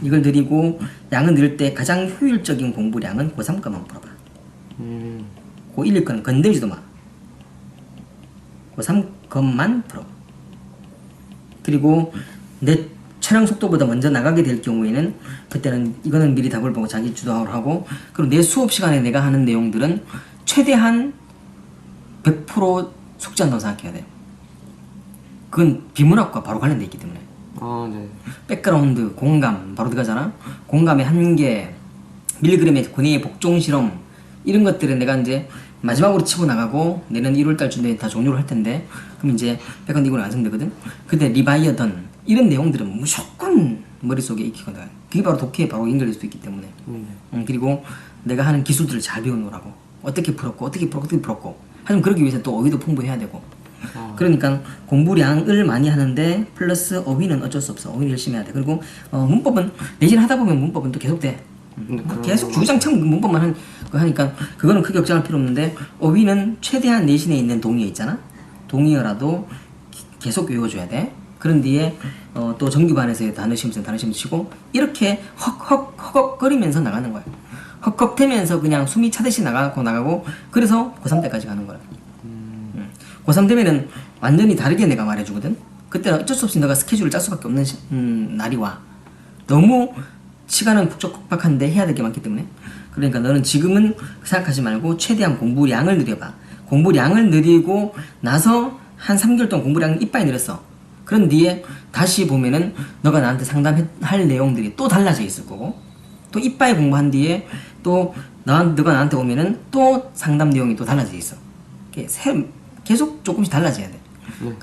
이걸 늘리고 양을 늘릴 때 가장 효율적인 공부량은 고3 거만 풀어봐. 고1 거는 건들지도 마. 고3 것만 풀어. 그리고 내 촬영 속도보다 먼저 나가게 될 경우에는 그때는 이거는 미리 답을 보고 자기 주도를 하고 그리고 내 수업 시간에 내가 하는 내용들은 최대한 100% 숙지한다고 생각해야 돼요. 그건 비문학과 바로 관련돼 있기 때문에. 네. 백그라운드, 공감 바로 들어가잖아. 공감의 한계, 밀그램의 고뇌의 복종 실험 이런 것들은 내가 이제 마지막으로 치고 나가고 내년 1월달쯤 되면 다 종료를 할 텐데 그럼 이제 백그라운드 이건 완성되거든. 근데 리바이어던 이런 내용들은 무조건 머릿속에 익히거든. 그게 바로 독해에 바로 연결될 수 있기 때문에. 그리고 내가 하는 기술들을 잘 배우느라고 어떻게 풀었고 하지만 그러기 위해서 또 어휘도 풍부해야 되고 그러니까 공부량을 많이 하는데 플러스 어휘는 어쩔 수 없어. 어휘는 열심히 해야 돼. 그리고 문법은 내신 하다 보면 문법은 또 계속 돼. 계속 주구장창 문법만 하니까 그거는 크게 걱정할 필요 없는데 어휘는 최대한 내신에 있는 동의어 있잖아. 동의어라도 계속 외워줘야 돼. 그런 뒤에 또 정규반에서의 단어 시험 치고 이렇게 헉헉거리면서 나가는 거야. 헉헉대면서 그냥 숨이 차듯이 나가고 그래서 고3 때까지 가는 거야. 고3 되면은 완전히 다르게 내가 말해주거든. 그때는 어쩔 수 없이 내가 스케줄을 짤 수밖에 없는 날이 와. 너무 시간은 촉박한데 해야 될 게 많기 때문에. 그러니까 너는 지금은 생각하지 말고 최대한 공부량을 늘려봐. 공부량을 늘리고 나서 한 3개월 동안 공부량 이빨이 늘었어. 그런 뒤에 다시 보면은 너가 나한테 상담할 내용들이 또 달라져 있을 거고 또 이빨 공부한 뒤에 또 너가 나한테 오면은 또 상담 내용이 또 달라져 있어. 계속 조금씩 달라져야 돼.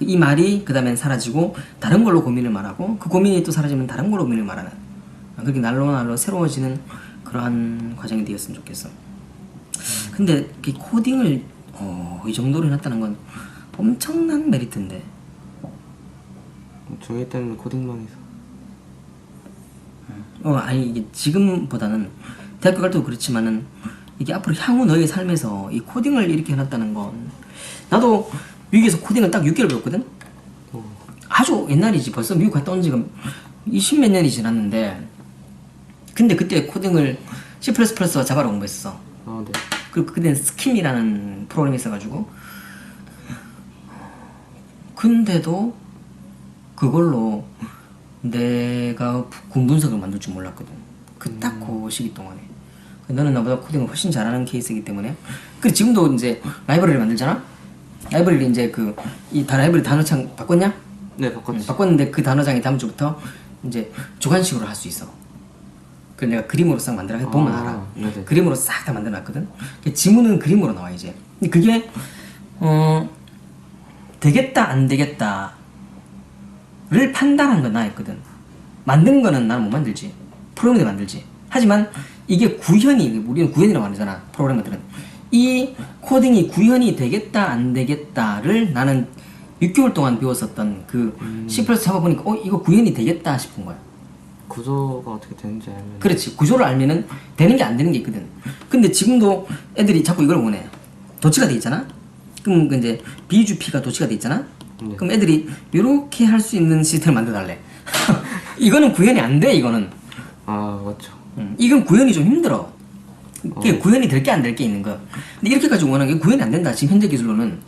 이 말이 그 다음엔 사라지고 다른 걸로 고민을 말하고 그 고민이 또 사라지면 다른 걸로 고민을 말하는 그렇게 날로 새로워지는 그러한 과정이 되었으면 좋겠어. 근데 이 코딩을 이 정도로 해놨다는 건 엄청난 메리트인데. 중2 때는 코딩만 해서. 아니 이게 지금보다는 대학교 갈 때도 그렇지만은 이게 앞으로 향후 너의 삶에서 이 코딩을 이렇게 해놨다는 건 나도 미국에서 코딩을 딱 6개월 배웠거든. 아주 옛날이지. 벌써 미국 갔다 온 지가 20몇 년이 지났는데 근데 그때 코딩을 C++와 자바로 공부했어. 네. 그리고 그때는 스킴이라는 프로그램이 있어가지고 근데도 그걸로 내가 군분석을 만들 줄 몰랐거든. 딱 그 시기 동안에. 너는 나보다 코딩을 훨씬 잘하는 케이스이기 때문에. 그래 지금도 이제 라이브러리 만들잖아. 라이브러리 이제 이 라이브러리 단어창 바꿨냐? 네, 바꿨지. 바꿨는데 그 단어장이 다음 주부터 이제 주관식으로 할 수 있어. 그래서 내가 그림으로 싹 만들어 보면 알아. 네네. 그림으로 싹 다 만들어놨거든. 지문은 그림으로 나와 이제. 근데 그게 되겠다 안 되겠다를 판단한 건 나였거든. 만든 거는 나는 못 만들지. 프로그램을 만들지. 하지만 이게 구현이 우리는 구현이라고 말하잖아. 프로그래머들은 이 코딩이 구현이 되겠다 안 되겠다를 나는 6개월 동안 배웠었던 그 C++ 잡아보니까 이거 구현이 되겠다 싶은 거야. 구조가 어떻게 되는지 알면. 그렇지. 구조를 알면은 되는 게 안 되는 게 있거든. 근데 지금도 애들이 자꾸 이걸 원해. 도치가 돼 있잖아. 그럼 이제 BGP가 도치가 돼 있잖아. 네. 그럼 애들이 이렇게 할 수 있는 시스템을 만들어달래. 이거는 구현이 안 돼. 이거는. 맞죠. 이건 구현이 좀 힘들어. 그게 구현이 될 게 안 될 게 있는 거야. 근데 이렇게까지 원하는 게 구현이 안 된다. 지금 현재 기술로는.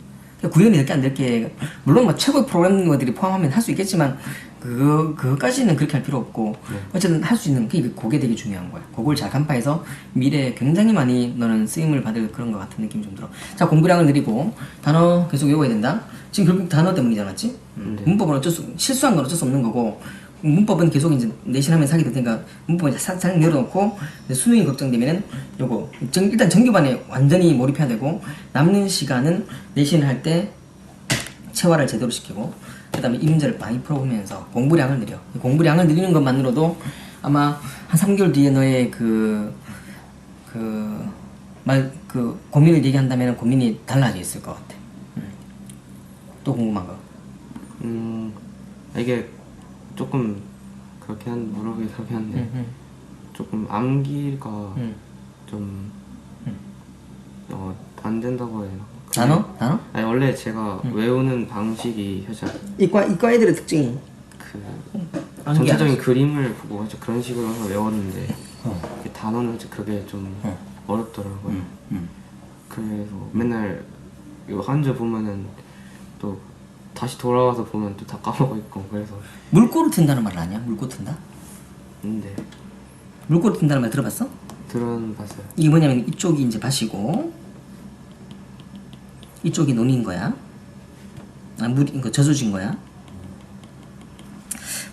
구현이 될 게 안 될 게 물론 뭐 최고의 프로그래머들이 포함하면 할 수 있겠지만 그거까지는 그렇게 할 필요 없고 어쨌든 할 수 있는 그게 되게 중요한 거야. 그걸 잘 간파해서 미래에 굉장히 많이 너는 쓰임을 받을 그런 것 같은 느낌이 좀 들어. 자, 공부량을 늘리고 단어 계속 외워야 된다. 지금 결국 단어 때문이지 않았지? 문법은 실수한 건 어쩔 수 없는 거고 문법은 계속 이제 내신하면서 하게 될 테니까 문법은 살짝 내려놓고 수능이 걱정되면은 요거 일단 정규반에 완전히 몰입해야 되고 남는 시간은 내신을 할 때 체화를 제대로 시키고 그 다음에 이 문제를 많이 풀어보면서 공부량을 늘려. 공부량을 늘리는 것만으로도 아마 한 3개월 뒤에 너의 고민을 얘기한다면 고민이 달라져 있을 것 같아. 또 궁금한 거. 이게 조금 그렇게 물어보기 그렇게 한데 조금 암기가 좀 안 된다고 해요. 단어? 아니 원래 제가 외우는 방식이 살짝 이과 애들의 특징이 전체적인 그림을 보고 살짝 그런 식으로 해서 외웠는데 단어는 살짝 그게 좀 어렵더라고요. 그래서 맨날 이거 한줄 보면은 또 다시 돌아와서 보면 또 다 까먹어 있고 그래서 물꼬를 튼다는 말 아니야? 물꼬 튼다? 근데 물꼬를 튼다는 말 들어봤어? 들어봤어요. 이게 뭐냐면 이쪽이 이제 밭이고 이쪽이 논인 거야. 이거 젖어진 거야.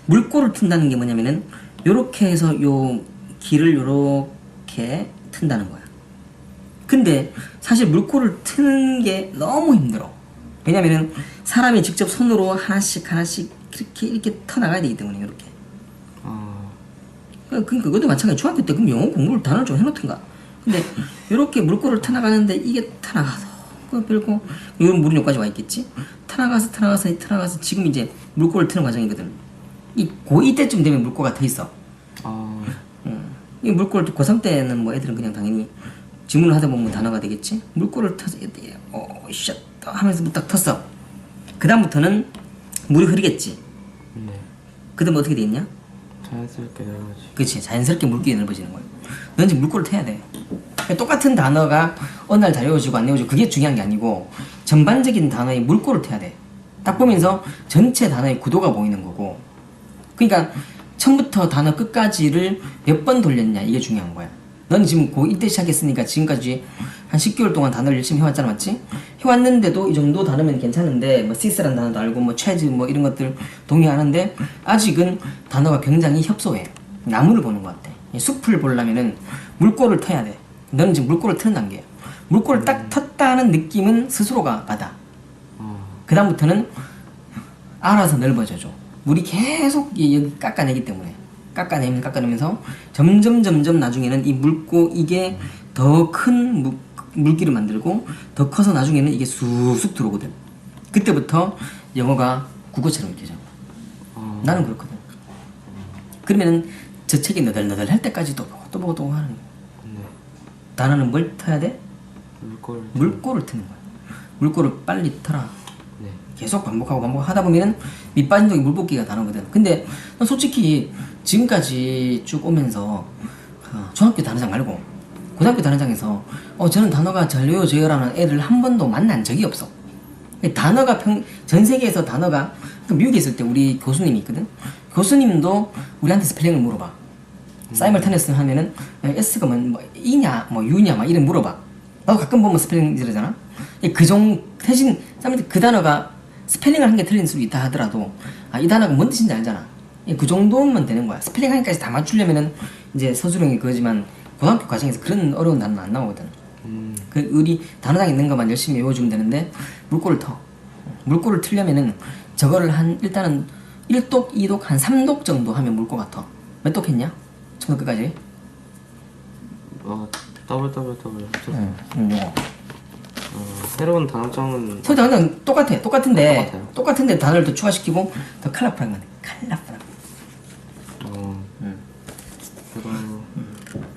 물꼬를 튼다는 게 뭐냐면은 요렇게 해서 요 길을 요렇게 튼다는 거야. 근데 사실 물꼬를 트는 게 너무 힘들어. 왜냐면은 사람이 직접 손으로 하나씩 이렇게 터나가야 되기 때문에 이렇게. 그러니까 그것도 마찬가지. 중학교 때 그럼 영어 공부를 단어를 좀 해놓던가. 근데 이렇게 물꼬를 터나가는데 이게 터나가서 그리고 이런 물은 여기까지 와 있겠지. 터나가서 지금 이제 물꼬를 트는 과정이거든. 이때쯤 되면 물꼬가 터 있어. 이 물꼬를 고3 때는 뭐 애들은 그냥 당연히 질문을 하다 보면 단어가 되겠지. 물꼬를 터서 샷 하면서 딱 텄어. 그 다음부터는 물이 흐르겠지. 그 다음 어떻게 돼 있냐? 자연스럽게 넓어지. 그렇지. 자연스럽게 물길이 넓어지는 거야. 넌 이제 물꼬를 태야 돼. 똑같은 단어가 어느 날 잘 외워지고 안 외워지고 그게 중요한 게 아니고 전반적인 단어의 물꼬를 태야 돼. 딱 보면서 전체 단어의 구도가 보이는 거고. 그러니까 처음부터 단어 끝까지를 몇 번 돌렸냐 이게 중요한 거야. 넌 지금 고1 때 시작했으니까 지금까지 한 10개월 동안 단어를 열심히 해왔잖아, 맞지? 해왔는데도 이 정도 단어면 괜찮은데 뭐 시스란 단어도 알고 뭐 체즈 뭐 이런 것들 동의하는데 아직은 단어가 굉장히 협소해. 나무를 보는 것 같아. 숲을 보려면은 물꼬를 터야 돼. 너는 지금 물꼬를 트는 단계야. 물꼬를 딱 텄다는 느낌은 스스로가 받아. 그 다음부터는 알아서 넓어져줘. 물이 계속 여기 깎아내기 때문에 깎아내면서 점점 나중에는 이 물꼬 이게 더 큰 물기를 만들고 더 커서 나중에는 이게 쑥쑥 들어오거든. 그때부터 영어가 국어처럼 느껴져. 나는 그렇거든. 그러면은 저 책이 너덜너덜할 때까지 또 보고 또 하는 거야. 단어는 뭘 터야 돼? 물꼬를 트는 거야. 물꼬를 빨리 터라. 계속 반복하고 하다 보면은 밑빠진 독이 물뽑기가 단어거든. 근데 난 솔직히 지금까지 쭉 오면서 중학교 단어장 말고 고등학교 단어장에서 저는 단어가 잘 외워져요라는 애를 한 번도 만난 적이 없어. 단어가 전 세계에서 단어가 미국에 있을 때 우리 교수님이 있거든. 교수님도 우리한테 스펠링을 물어봐. 사이멀타니어스 하면은 S가 뭐 E냐 뭐 U냐 막 이런 물어봐. 나도 가끔 보면 스펠링 이러잖아. 대신 그 단어가 스펠링을 한 개 틀린 수도 있다 하더라도 이 단어가 뭔 뜻인지 알잖아. 그 정도면 되는 거야. 스펠링 한 개까지 다 맞추려면은 이제 서술형이 그거지만 고등학교 과정에서 그런 어려운 단어는 안 나오거든. 우리 단어장 있는 것만 열심히 외워주면 되는데 물꼬를 터. 물꼬를 틀려면은 저거를 일단은 1독, 2독, 한 3독 정도 하면 물꼬가 터. 몇 독 했냐? 처음부터 끝까지? 더블. 새로운 단어장은 새로운 단어장 똑같은데 단어를 더 추가시키고 더 컬러풀한 거네.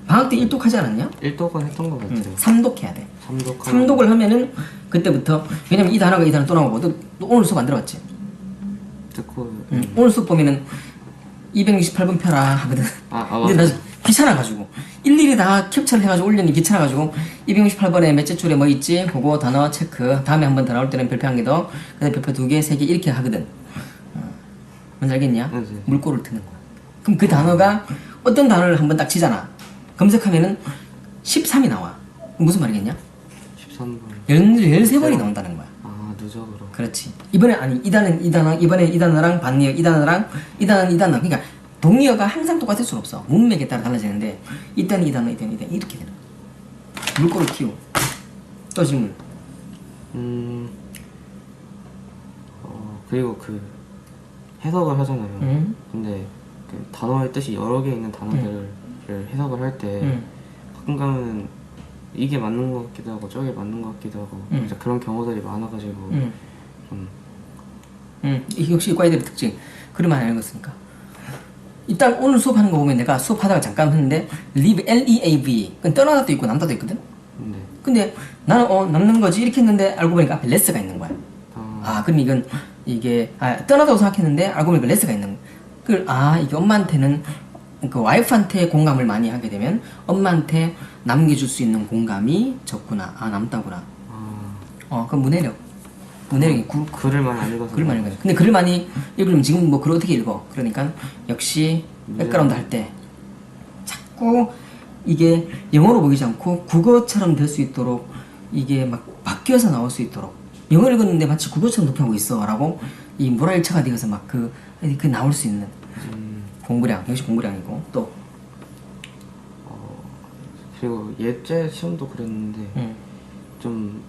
방학 때 1독 하지 않았냐? 1독은 했던 것 같아요. 3독 해야 돼. 3독 하면은 그때부터 왜냐면 이 단어 또 나오고 너 오늘 수업 안 들어봤지? 듣고 오늘 수업 보면은 268번 펴라 하거든. 근데 나 귀찮아가지고 일일이 다 캡처를 해가지고 올리니 귀찮아가지고 268번에 몇째 줄에 뭐 있지? 그거 단어 체크. 다음에 한 번 더 나올 때는 별표 한 개 더. 그다음에 별표 2개, 3개 이렇게 하거든. 뭔지 알겠냐? 네. 물꼬를 트는 거야. 그럼 그 단어가 어떤 단어를 한번 딱 치잖아. 검색하면은 13이 나와. 무슨 말이겠냐? 13번. 13번이 나온다는 거야. 아, 누적으로. 그렇지. 이번에 아니 이 단어 이번에 이 단어랑 반니어 이 단어랑 이 단어 그러니까 동의어가 항상 똑같을 수는 없어. 문맥에 따라 달라지는데 이때는 이 단어 이때는 이렇게 되는 거야. 물꼬를 틔우고. 또 질문. 그리고 그 해석을 하잖아요. 근데 그 단어의 뜻이 여러 개 있는 단어들을 해석을 할 때 가끔 가면 이게 맞는 것 같기도 하고 저게 맞는 것 같기도 하고 진짜 그런 경우들이 많아가지고 좀 이게 역시 과외들의 특징. 그러면 안 읽었으니까. 일단 오늘 수업하는 거 보면 내가 수업하다가 잠깐 했는데 leave, L-E-A-V 그건 떠나다도 있고 남다도 있거든. 네. 근데 나는 남는 거지 이렇게 했는데 알고 보니까 앞에 레스가 있는 거야. 그럼 이건 이게 떠나다고 생각했는데 알고 보니까 레스가 있는 거야. 이게 엄마한테는 그 와이프한테 공감을 많이 하게 되면 엄마한테 남겨줄 수 있는 공감이 적구나. 남다구나. 그럼 문해력이 글을 많이 안 읽어서 글을 많이 읽어요. 근데 글을 많이 읽으면 지금 뭐 글을 어떻게 읽어? 그러니까 역시 백그라운드 할 때 자꾸 이게 영어로 보이지 않고 국어처럼 될 수 있도록 이게 막 바뀌어서 나올 수 있도록 영어 읽었는데 마치 국어처럼 독해하고 있어 라고 이 모라일차가 되어서 막 그 나올 수 있는 공부량, 역시 공부량이고 또 그리고 예제 시험도 그랬는데 좀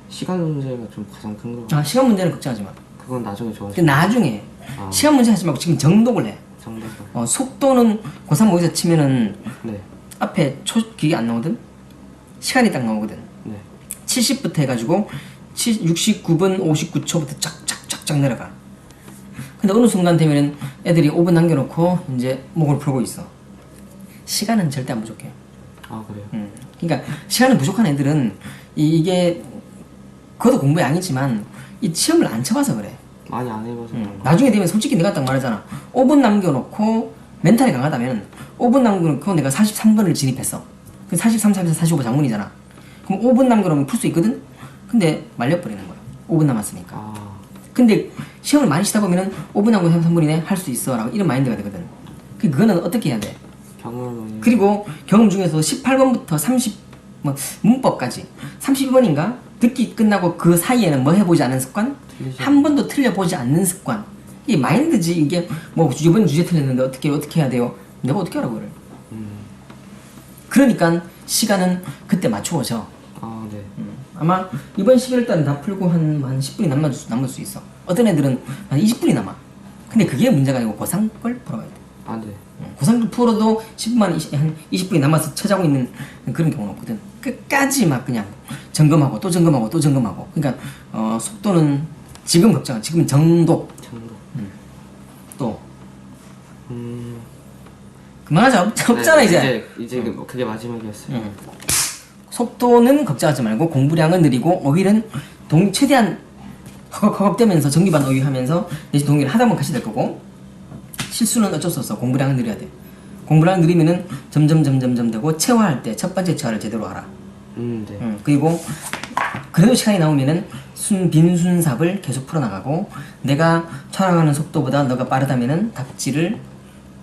시간 문제가 좀 가장 큰 거. 시간 문제는 걱정하지 마. 그건 나중에 좋아져. 그 나중에 시간 문제 하지 말고 지금 정독을 해. 정도가. 속도는 고3 모의사 치면은 네. 앞에 그게 안 나오거든? 시간이 딱 나오거든. 네. 70부터 해가지고 69분 59초부터 쫙쫙쫙쫙 내려가. 근데 어느 순간 되면은 애들이 5분 남겨놓고 이제 목을 풀고 있어. 시간은 절대 안 부족해. 그래요? 그러니까 시간은 부족한 애들은 이게 그것도 공부 양이지만 이 시험을 안 쳐봐서 그래. 많이 안 해봐서. 나중에 되면 솔직히 내가 딱 말하잖아. 5분 남겨놓고 멘탈이 강하다면 5분 남겨놓고 내가 43번을 진입했어. 그 43, 44, 45 장문이잖아. 그럼 5분 남겨놓으면 풀 수 있거든? 근데 말려버리는 거야. 5분 남았으니까. 근데 시험을 많이 치다 보면은 5분 남고 33분이네 할 수 있어 라고 이런 마인드가 되거든. 그거는 어떻게 해야 돼? 경험을. 그리고 경험 중에서 18번부터 30 문법까지 32번인가? 듣기 끝나고 그 사이에는 뭐 해보지 않은 습관? 한 번도 틀려보지 않는 습관. 이게 마인드지. 이게 뭐 이번 주제 틀렸는데 어떻게 해야 돼요? 내가 어떻게 하라고 그래? 그러니까 시간은 그때 맞추어져. 네. 아마 이번 11월달은 다 풀고 한 10분이 남을 수 있어. 어떤 애들은 한 20분이 남아. 근데 그게 문제가 아니고 고3 걸 풀어야 돼. 네. 고3 풀어도 10분 한 20분이 남아서 찾아오고 있는 그런 경우는 없거든. 끝까지 막 그냥 점검하고 또 점검하고 또 점검하고. 그러니까 속도는 지금 걱정. 지금 정독. 또 그만하자. 없잖아. 네, 이제 그게 마지막이었어요. 속도는 걱정하지 말고 공부량은 느리고 어휘는 최대한 허겁허겁대면서 정기반 어휘하면서 내신 동의를 하다 보면 같이 될 거고 실수는 어쩔 수 없어. 공부량은 느려야 돼. 공부량을 느리면은 점점 되고 체화할 때 첫 번째 체화를 제대로 하라. 네. 그리고 그래도 시간이 나오면은 빈순삽을 계속 풀어나가고 내가 촬영하는 속도보다 너가 빠르다면은 답지를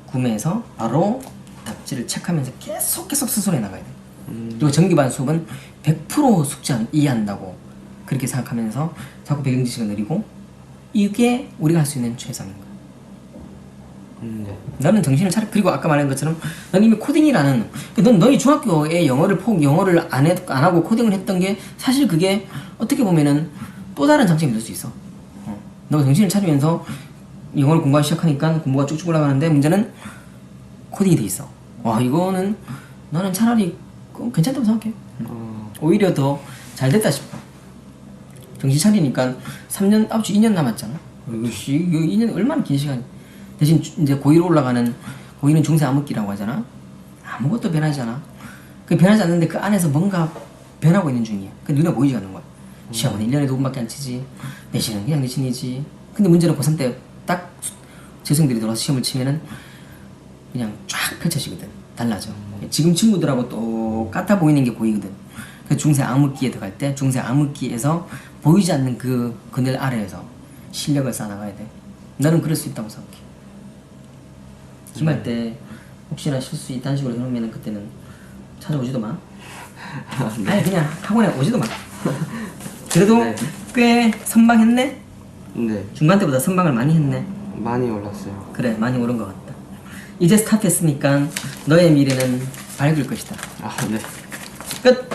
구매해서 바로 답지를 체크하면서 계속 스스로 해나가야 돼. 그리고 정기반 수업은 100% 숙제 이해한다고 그렇게 생각하면서 자꾸 배경지식을 느리고 이게 우리가 할 수 있는 최선인 거야. 네. 너는 정신을 차려. 그리고 아까 말한 것처럼 넌 이미 코딩이라는 넌 너희 중학교에 영어를 안 하고 코딩을 했던 게 사실 그게 어떻게 보면은 또 다른 장점이 될 수 있어. 너가 정신을 차리면서 영어를 공부하기 시작하니까 공부가 쭉쭉 올라가는데 문제는 코딩이 돼 있어. 와 이거는 나는 차라리 괜찮다고 생각해. 오히려 더 잘 됐다 싶어. 정신 차리니까 3년, 2년 남았잖아. 이거 2년 얼마나 긴 시간이. 대신 이제 고2로 올라가는 고2는 중세 암흑기라고 하잖아. 아무것도 변하지 않아. 그 변하지 않는데 그 안에서 뭔가 변하고 있는 중이야. 그 눈에 보이지 않는 거야. 시험은 1년에 2번밖에 안 치지. 내신은 그냥 내신이지. 근데 문제는 고3 때 딱 재생들이 들어와서 시험을 치면은 그냥 쫙 펼쳐지거든. 달라져. 지금 친구들하고 똑같아 보이는 게 보이거든. 그 중세 암흑기에 들어갈 때 중세 암흑기에서 보이지 않는 그 그늘 아래에서 실력을 쌓아나가야 돼. 나는 그럴 수 있다고 생각해. 김할 때 혹시나 실수 이딴 식으로 해놓으면 그때는 찾아오지도 마. 아니 그냥 학원에 오지도 마. 그래도 네. 꽤 선방했네? 네, 중간 때보다 선방을 많이 했네. 많이 올랐어요. 그래 많이 오른 것 같다. 이제 스타트했으니까 너의 미래는 밝을 것이다. 아, 네. 끝!